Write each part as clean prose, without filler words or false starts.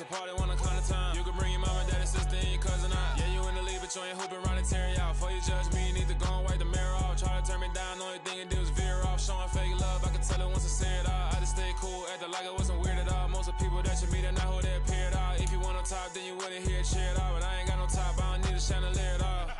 party, wanna climb the time. You can bring your mama, daddy, sister, and your cousin out. Yeah, you in the league, but you ain't hooping, running Terry out. Before you judge me, you need to go and wipe the mirror off. Try to turn me down, only thing you do is veer off. Showing fake love, I can tell it once I see it all. I just stay cool, acting like I wasn't weird at all. Most of the people that you meet are not who they appear at all. If you want on top, then you wouldn't hear it cheer at all. But I ain't got no top, I don't need a chandelier at all.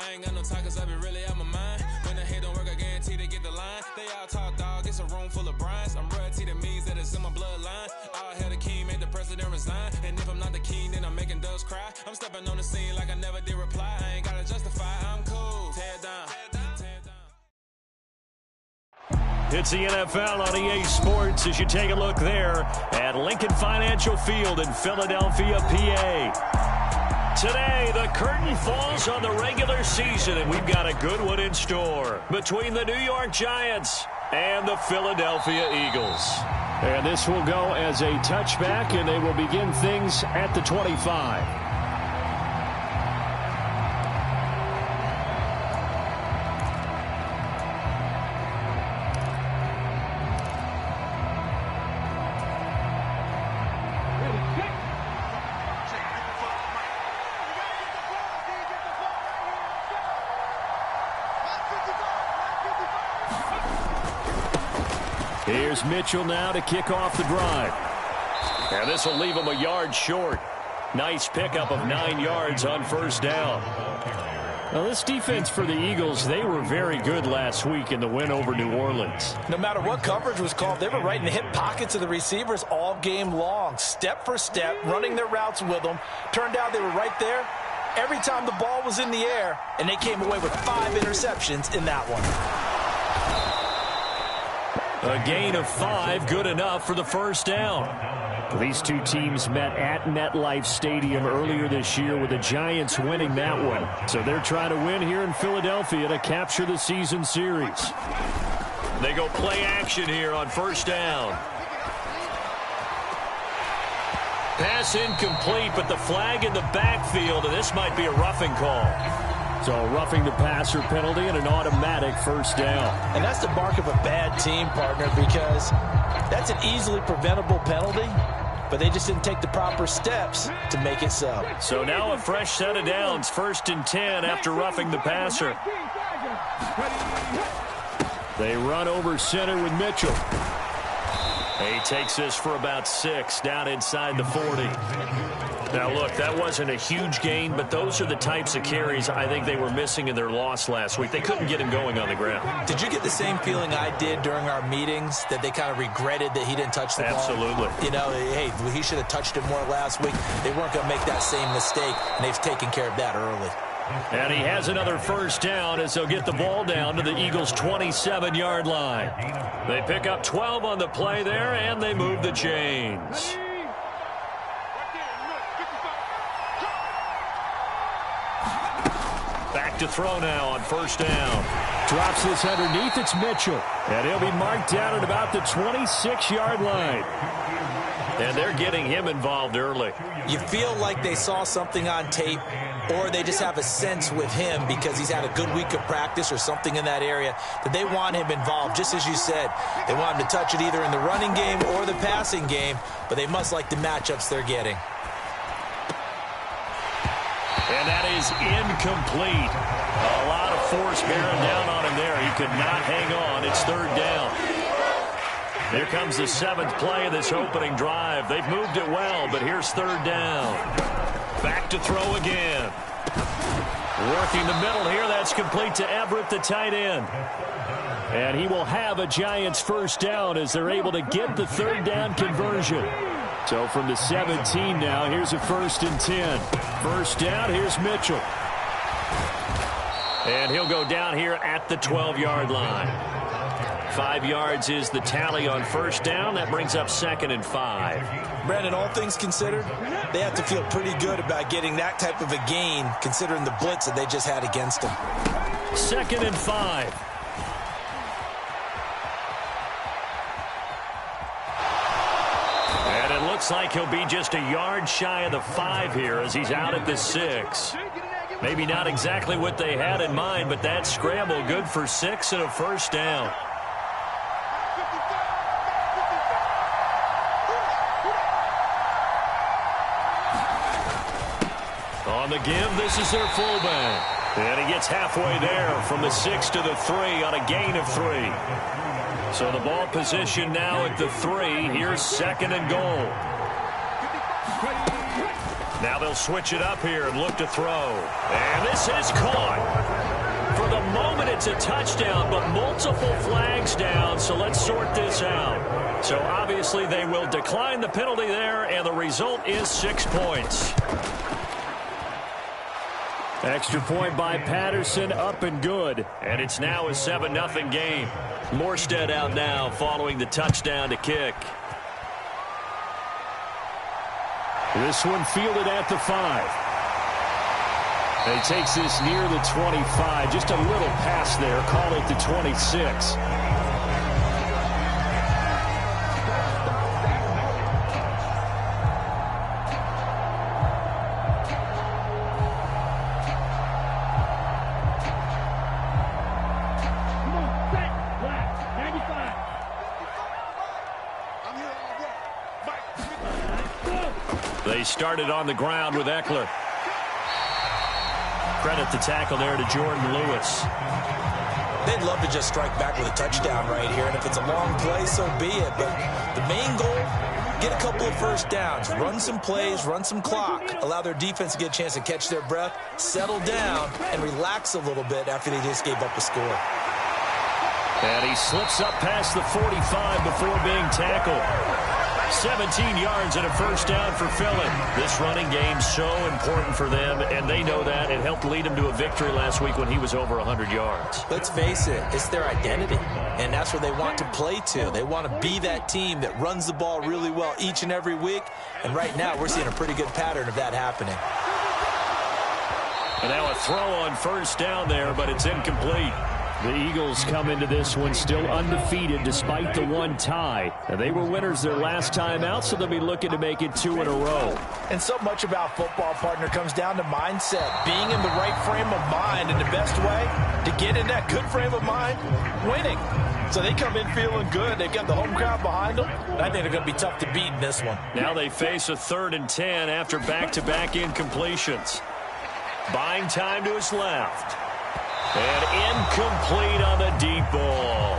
I ain't got no time, cause I be really out my mind. When the hate don't work, I guarantee they get the line. They all talk, dog, it's a room full of Bryans. I'm royalty, that means that it's in my bloodline. All hell the king, made the president resign. And if I'm not the king, then I'm making doves cry. I'm stepping on the scene like I never did reply. I ain't gotta justify, I'm cool. Tear down. It's the NFL on EA Sports as you take a look there at Lincoln Financial Field in Philadelphia, PA. Today, the curtain falls on the regular season, and we've got a good one in store between the New York Giants and the Philadelphia Eagles. And this will go as a touchback, and they will begin things at the 25. Here's Mitchell now to kick off the drive. And this will leave him a yard short. Nice pickup of 9 yards on first down. Now, this defense for the Eagles, they were very good last week in the win over New Orleans. No matter what coverage was called, they were right in the hip pockets of the receivers all game long, step for step, running their routes with them. Turned out they were right there every time the ball was in the air, and they came away with 5 interceptions in that one. A gain of 5, good enough for the first down. These two teams met at MetLife Stadium earlier this year with the Giants winning that one. So they're trying to win here in Philadelphia to capture the season series. They go play action here on first down. Pass incomplete, but the flag in the backfield, and this might be a roughing call. So a roughing the passer penalty and an automatic first down. And that's the mark of a bad team, partner, because that's an easily preventable penalty, but they just didn't take the proper steps to make it so. So now a fresh set of downs, 1st and 10 after roughing the passer. They run over center with Mitchell. He takes this for about 6 down inside the 40. Now, look, that wasn't a huge gain, but those are the types of carries I think they were missing in their loss last week. They couldn't get him going on the ground. Did you get the same feeling I did during our meetings, that they kind of regretted that he didn't touch the ball? Absolutely. You know, hey, he should have touched it more last week. They weren't going to make that same mistake, and they've taken care of that early. And he has another first down as they'll get the ball down to the Eagles' 27-yard line. They pick up 12 on the play there, and they move the chains. Back to throw now on first down. Drops this underneath. It's Mitchell. And he'll be marked down at about the 26-yard line. And they're getting him involved early. You feel like they saw something on tape, or they just have a sense with him because he's had a good week of practice or something in that area that they want him involved. Just as you said, they want him to touch it either in the running game or the passing game, but they must like the matchups they're getting. And that is incomplete. A lot of force bearing down on him there. He could not hang on. It's 3rd down. Here comes the 7th play of this opening drive. They've moved it well, but here's 3rd down. Back to throw again. Working the middle here. That's complete to Everett, the tight end. And he will have a Giants first down as they're able to get the 3rd down conversion. So from the 17 now, here's a 1st and 10. First down, here's Mitchell. And he'll go down here at the 12-yard line. 5 yards is the tally on first down. That brings up 2nd and 5. Brandon, all things considered, they have to feel pretty good about getting that type of a gain, considering the blitz that they just had against them. 2nd and 5. And it looks like he'll be just a yard shy of the 5 here as he's out at the 6. Maybe not exactly what they had in mind, but that scramble good for 6 and a first down. On the give, this is their fullback. And he gets halfway there from the 6 to the 3 on a gain of 3. So the ball position now at the 3. Here's 2nd and goal. Now they'll switch it up here and look to throw. And this is caught. For the moment, it's a touchdown, but multiple flags down, so let's sort this out. So obviously they will decline the penalty there, and the result is 6 points. Extra point by Patterson, up and good. And it's now a 7-0 game. Morstead out now following the touchdown to kick. This one fielded at the 5. And he takes this near the 25. Just a little pass there. Call it the 26. They started on the ground with Eckler. Credit the tackle there to Jordan Lewis. They'd love to just strike back with a touchdown right here, and if it's a long play, so be it. But the main goal, get a couple of first downs, run some plays, run some clock, allow their defense to get a chance to catch their breath, settle down, and relax a little bit after they just gave up a score. And he slips up past the 45 before being tackled. 17 yards and a first down for Philly. This running game's so important for them, and they know that. It helped lead them to a victory last week when he was over 100 yards. Let's face it, it's their identity, and that's where they want to play to. They want to be that team that runs the ball really well each and every week, and right now we're seeing a pretty good pattern of that happening. And now a throw on first down there, but it's incomplete. The Eagles come into this one still undefeated despite the one tie. And they were winners their last time out, so they'll be looking to make it 2 in a row. And so much about football, partner, comes down to mindset. Being in the right frame of mind, and the best way to get in that good frame of mind, winning. So they come in feeling good. They've got the home crowd behind them. And I think they're going to be tough to beat in this one. Now they face a 3rd and 10 after back-to-back incompletions. Buying time to his left. And incomplete on the deep ball.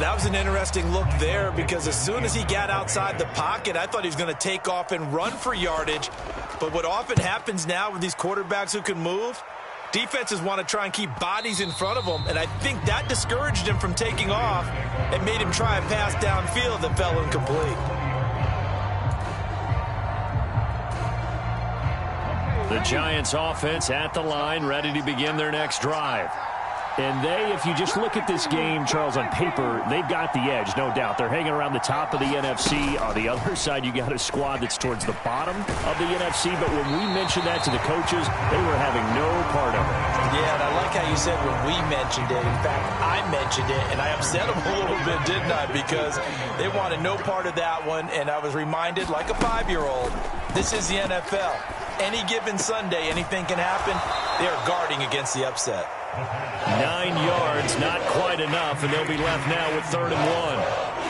That was an interesting look there because as soon as he got outside the pocket, I thought he was going to take off and run for yardage. But what often happens now with these quarterbacks who can move, defenses want to try and keep bodies in front of them. And I think that discouraged him from taking off and made him try a pass downfield that fell incomplete. The Giants offense at the line, ready to begin their next drive. And they, if you just look at this game, Charles, on paper, they've got the edge, no doubt. They're hanging around the top of the NFC. On the other side, you got a squad that's towards the bottom of the NFC. But when we mentioned that to the coaches, they were having no part of it. Yeah, and I like how you said when we mentioned it. In fact, I mentioned it, and I upset them a little bit, didn't I? Because they wanted no part of that one, and I was reminded, like a 5-year-old, this is the NFL. Any given Sunday, anything can happen. They are guarding against the upset. 9 yards, not quite enough, and they'll be left now with 3rd and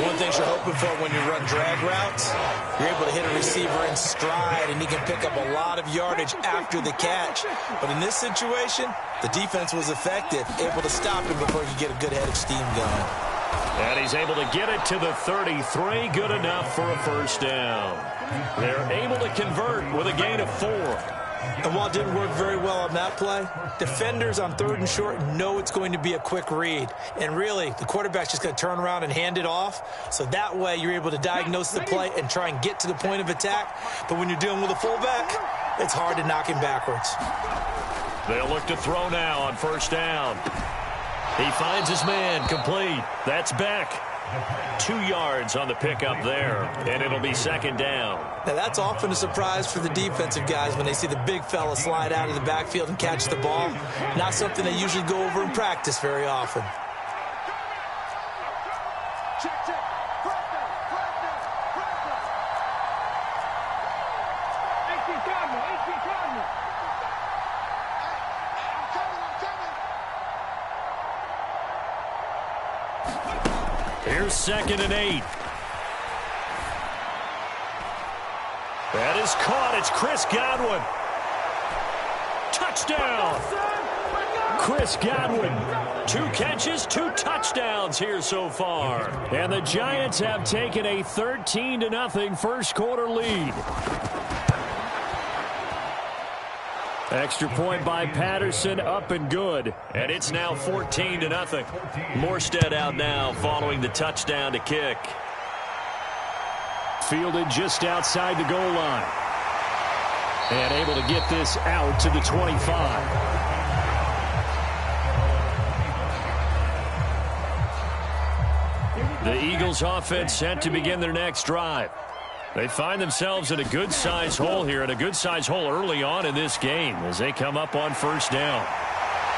1. One thing you're hoping for when you run drag routes, you're able to hit a receiver in stride, and he can pick up a lot of yardage after the catch. But in this situation, the defense was effective, able to stop him before he could get a good head of steam going. And he's able to get it to the 33, good enough for a first down. They're able to convert with a gain of 4. And while it didn't work very well on that play, defenders on 3rd and short know it's going to be a quick read. And really, the quarterback's just going to turn around and hand it off. So that way, you're able to diagnose the play and try and get to the point of attack. But when you're dealing with a fullback, it's hard to knock him backwards. They'll look to throw now on first down. He finds his man, complete. That's Beck. 2 yards on the pickup there, and it'll be 2nd down. Now, that's often a surprise for the defensive guys when they see the big fella slide out of the backfield and catch the ball. Not something they usually go over in practice very often. Here's 2nd and 8. That is caught. It's Chris Godwin. Touchdown! Chris Godwin, 2 catches, 2 touchdowns here so far. And the Giants have taken a 13-0 first quarter lead. Extra point by Patterson, up and good. And it's now 14-0. Morstead out now following the touchdown to kick. Fielded just outside the goal line. And able to get this out to the 25. The Eagles offense set to begin their next drive. They find themselves in a good-sized hole here, and a good-sized hole early on in this game as they come up on first down.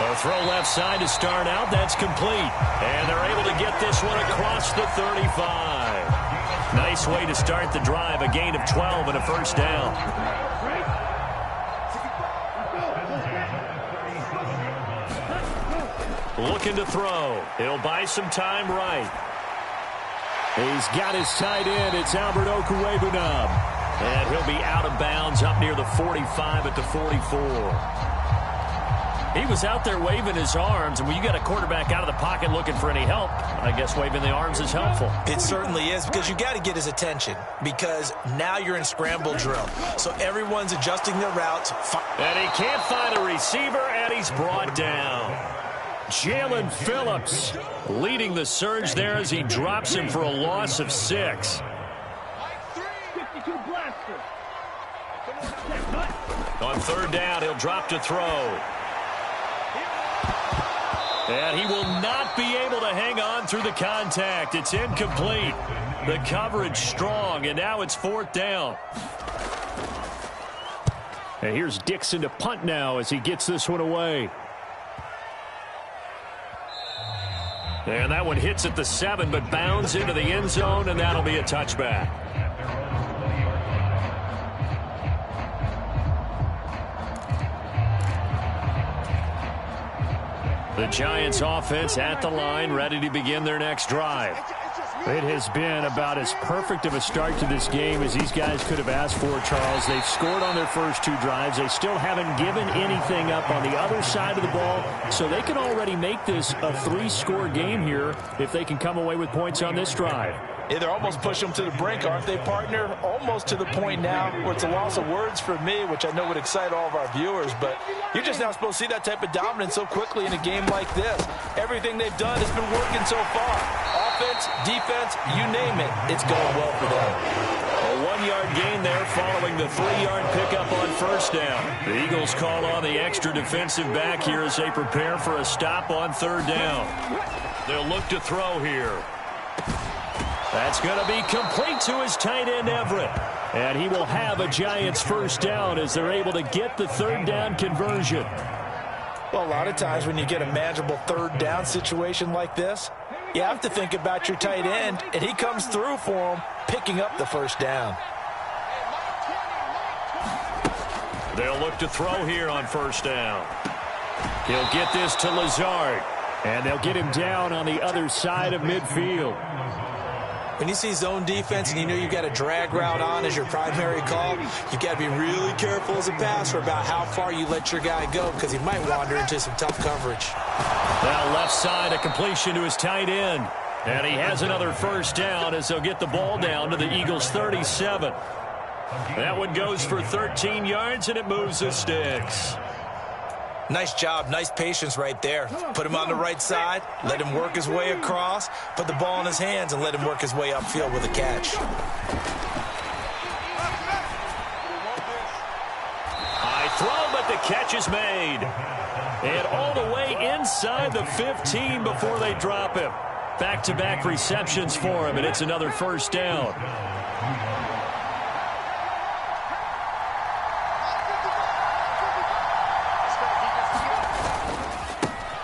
A throw left side to start out. That's complete. And they're able to get this one across the 35. Nice way to start the drive. A gain of 12 and a first down. Looking to throw. He'll buy some time right. He's got his tight end. It's Albert Okwuegbunam. And he'll be out of bounds up near the 45 at the 44. He was out there waving his arms, and when you got a quarterback out of the pocket looking for any help, I guess waving the arms is helpful. It certainly is, because you got to get his attention, because now you're in scramble drill. So everyone's adjusting their routes. And he can't find a receiver, and he's brought down. Jalen Phillips leading the surge there as he drops him for a loss of 6. On third down, he'll drop to throw. And he will not be able to hang on through the contact. It's incomplete. The coverage strong, and now it's fourth down. And here's Dixon to punt now as he gets this one away. And that one hits at the 7, but bounds into the end zone, and that'll be a touchback. The Giants offense at the line, ready to begin their next drive. It has been about as perfect of a start to this game as these guys could have asked for, Charles. They've scored on their first 2 drives. They still haven't given anything up on the other side of the ball, so they can already make this a 3-score game here if they can come away with points on this drive. Yeah, they're almost pushing them to the brink, aren't they, partner? Almost to the point now where it's a loss of words for me, which I know would excite all of our viewers, but you're just not supposed to see that type of dominance so quickly in a game like this. Everything they've done has been working so far. Offense, defense, you name it, it's going well for them. A 1-yard gain there following the 3-yard pickup on first down. The Eagles call on the extra defensive back here as they prepare for a stop on third down. They'll look to throw here. That's going to be complete to his tight end, Everett. And he will have a Giants first down as they're able to get the third down conversion. Well, a lot of times when you get a manageable third down situation like this, you have to think about your tight end, and he comes through for him, picking up the first down. They'll look to throw here on first down. He'll get this to Lazard, and they'll get him down on the other side of midfield. When you see zone defense and you know you've got a drag route on as your primary call, you've got to be really careful as a passer about how far you let your guy go, because he might wander into some tough coverage. Now left side, a completion to his tight end. And he has another first down as they'll get the ball down to the Eagles' 37. That one goes for 13 yards, and it moves the sticks. Nice job, nice patience right there. Put him on the right side, let him work his way across, put the ball in his hands, and let him work his way upfield with a catch. High throw, but the catch is made. And all the way inside the 15 before they drop him. Back-to-back receptions for him, and it's another first down.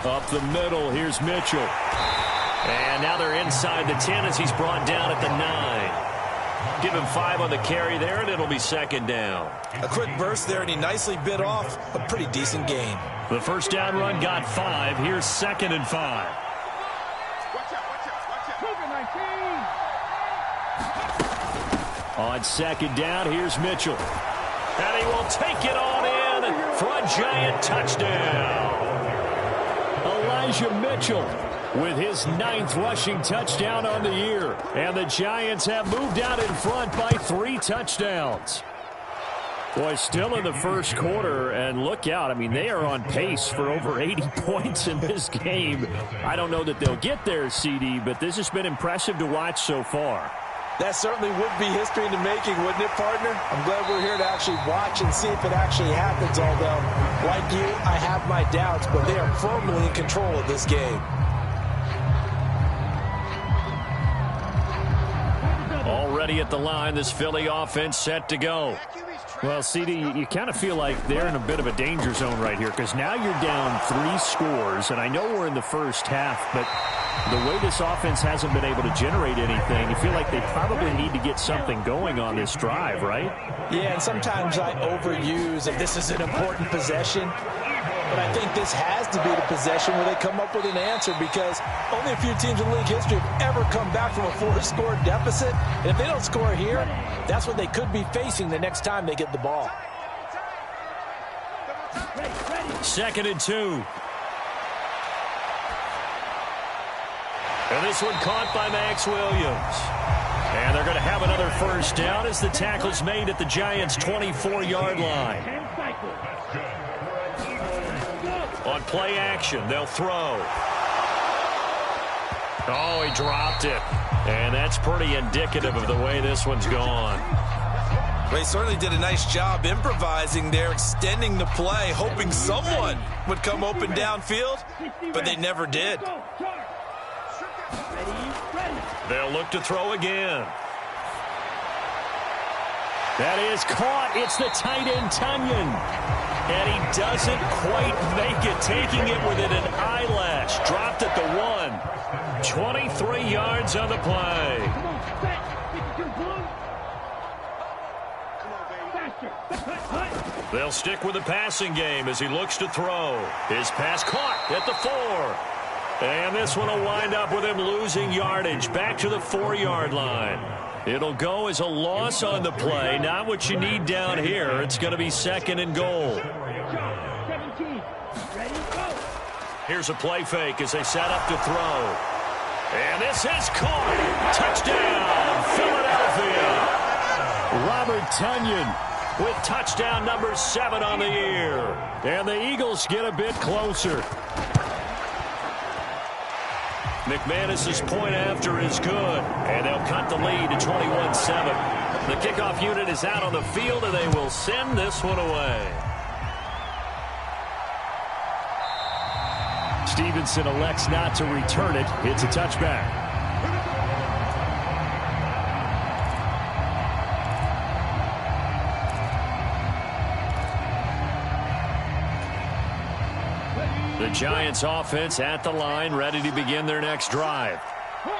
Up the middle, here's Mitchell. And now they're inside the 10 as he's brought down at the 9. Give him 5 on the carry there, and it'll be second down. A quick burst there, and he nicely bit off a pretty decent gain. The first down run got 5. Here's 2nd and 5. On second down, here's Mitchell. And he will take it on in. run for a Giant touchdown. Elijah Mitchell with his 9th rushing touchdown on the year. And the Giants have moved out in front by 3 touchdowns. Boy, still in the first quarter, and look out. I mean, they are on pace for over 80 points in this game. I don't know that they'll get there, CD, but this has been impressive to watch so far. That certainly would be history in the making, wouldn't it, partner? I'm glad we're here to actually watch and see if it actually happens, although, like you, I have my doubts, but they are firmly in control of this game. Already at the line, this Philly offense set to go. Well, CD, you kind of feel like they're in a bit of a danger zone right here because now you're down 3 scores, and I know we're in the first half, but the way this offense hasn't been able to generate anything, you feel like they probably need to get something going on this drive, right? Yeah, and sometimes I overuse if this is an important possession. But I think this has to be the possession where they come up with an answer because only a few teams in league history have ever come back from a 4-score deficit. And if they don't score here, that's what they could be facing the next time they get the ball. 2nd and 2. And this one caught by Max Williams. And they're going to have another first down as the tackle's made at the Giants' 24-yard line. On play action, they'll throw. Oh, he dropped it. And that's pretty indicative of the way this one's gone. Well, he certainly did a nice job improvising there, extending the play, hoping someone would come open downfield, but they never did. They'll look to throw again. That is caught. It's the tight end, Tunyon. And he doesn't quite make it, taking it within an eyelash. Dropped at the 1. 23 yards on the play. They'll stick with the passing game as he looks to throw. His pass caught at the 4. And this one will wind up with him losing yardage back to the 4-yard line. It'll go as a loss on the play. Not what you need down here. It's going to be 2nd and goal. Here's a play fake as they set up to throw. And this is caught. Touchdown, Philadelphia. Robert Tunyon with touchdown number 7 on the year. And the Eagles get a bit closer. McManus's point after is good, and they'll cut the lead to 21-7. The kickoff unit is out on the field, and they will send this one away. Stevenson elects not to return it. It's a touchback. The Giants offense at the line, ready to begin their next drive.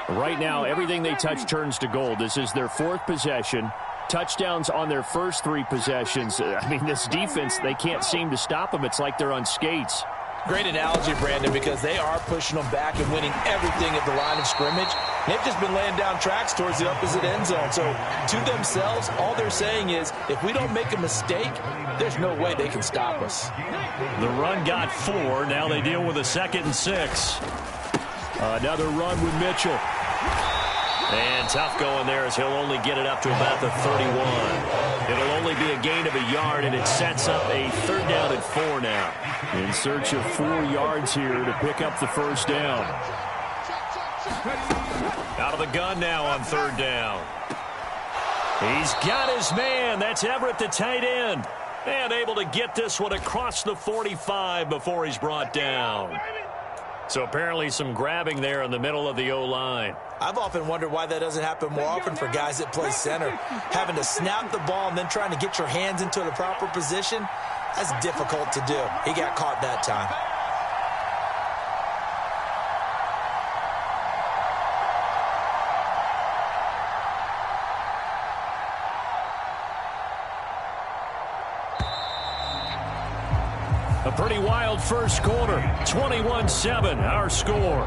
Right now, everything they touch turns to gold. This is their 4th possession. Touchdowns on their first 3 possessions. I mean, this defense, they can't seem to stop them. It's like they're on skates. Great analogy, Brandon, because they are pushing them back and winning everything at the line of scrimmage. They've just been laying down tracks towards the opposite end zone. So to themselves, all they're saying is, if we don't make a mistake, there's no way they can stop us. The run got 4. Now they deal with a 2nd and 6. Another run with Mitchell. And tough going there as he'll only get it up to about the 31. It'll only be a gain of a yard, and it sets up a 3rd down and 4 now. In search of 4 yards here to pick up the first down. Out of the gun now on 3rd down. He's got his man. That's Everett, the tight end. And able to get this one across the 45 before he's brought down. So apparently some grabbing there in the middle of the O-line. I've often wondered why that doesn't happen more often for guys that play center. Having to snap the ball and then trying to get your hands into the proper position, that's difficult to do. He got caught that time. A pretty wild first quarter. 21-7, our score.